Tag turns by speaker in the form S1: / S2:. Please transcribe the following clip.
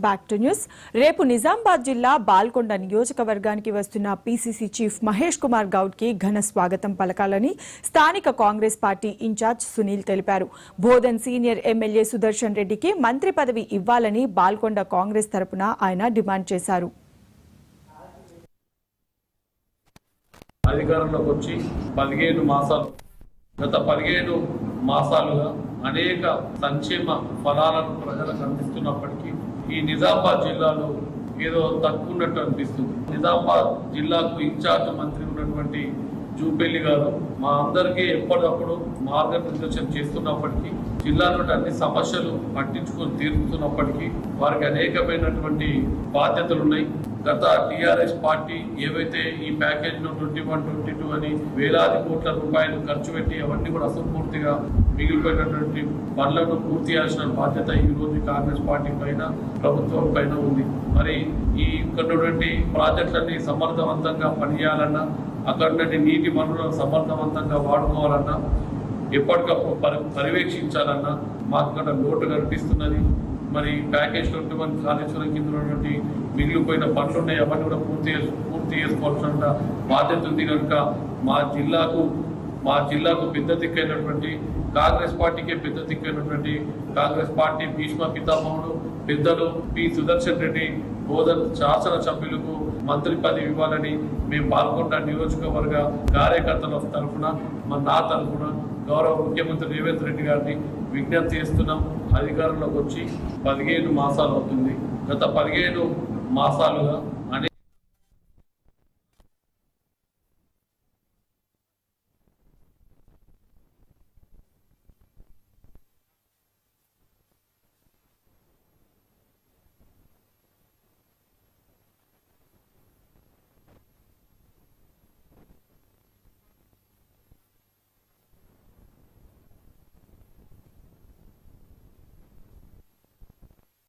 S1: Back to news. రేపు నిజామాబాద్ జిల్లా బాల్కొండ నియోజకవర్గానికి వస్తున్న పీసీసీ చీఫ్ మహేష్ కుమార్ గౌడ్ కి ఘన స్వాగతం పలకాలని స్థానిక కాంగ్రెస్ పార్టీ ఇన్ఛార్జ్ సునీల్ తెలిపారు. బోధన్ సీనియర్ ఎమ్మెల్యే సుదర్శన్ రెడ్డికి మంత్రి పదవి ఇవ్వాలని బాల్కొండ కాంగ్రెస్ తరపున ఆయన డిమాండ్ చేశారు.
S2: అధికారంలోకి వచ్చి 15 మాసాలు గత 15 మాసాలుగా అనేక సంక్షేమ ఫలాలను ప్రజలకు అందిస్తున్నప్పటికీ ఈ నిజామాబాద్ జిల్లాలో ఏదో తక్కువ ఉన్నట్టు అనిపిస్తుంది. నిజామాబాద్ జిల్లాకు ఇన్ఛార్జ్ మంత్రి ఉన్నటువంటి జూపల్లి గారు మా అందరికీ ఎప్పటికప్పుడు మార్గనిర్దేశం చేస్తున్నప్పటికీ జిల్లాలో అన్ని సమస్యలు పట్టించుకొని తీరుతున్నప్పటికీ వారికి అనేకమైనటువంటి బాధ్యతలు ఉన్నాయి. గత టీఆర్ఎస్ పార్టీ ఏవైతే ఈ ప్యాకేజీలో 21-22 అని వేలాది కోట్ల రూపాయలు ఖర్చు పెట్టి అవన్నీ కూడా అసంపూర్తిగా మిగిలిపోయినటువంటి పనులను పూర్తి చేయాల్సిన బాధ్యత ఈ రోజు కాంగ్రెస్ పార్టీ పైన ప్రభుత్వం పైన ఉంది. మరి ఈ ఉన్నటువంటి ప్రాజెక్టులన్నీ సమర్థవంతంగా పనిచేయాలన్నా అక్కడ నీటి వనరులను సమర్థవంతంగా వాడుకోవాలన్నా ఎప్పటికప్పుడు పర్యవేక్షించాలన్నా మాకు ఇక్కడ లోటు కనిపిస్తున్నది. మరి ప్యాకేజ్ 21 కాళేశ్వరం కింద ఉన్నటువంటి మిగిలిపోయిన పనులు ఉన్నాయి, అవన్నీ కూడా పూర్తి చేసుకోవాల్సిన బాధ్యత ఉంది. కనుక మా జిల్లాకు పెద్ద దిక్కైనటువంటి కాంగ్రెస్ పార్టీకే పెద్ద దిక్కైనటువంటి కాంగ్రెస్ పార్టీ భీష్మ పితామహుడు పెద్దలు పి సుదర్శన్ రెడ్డి బోధన్ శాసన సభ్యులకు మంత్రి పదవి ఇవ్వాలని మేము బాల్కొండ నియోజకవర్గ కార్యకర్తల తరఫున నా తరఫున గౌరవ ముఖ్యమంత్రి రేవంత్ రెడ్డి గారిని విజ్ఞప్తి చేస్తున్నాం. అధికారంలోకి వచ్చి 15 మాసాలు అవుతుంది. గత 15 మాసాలుగా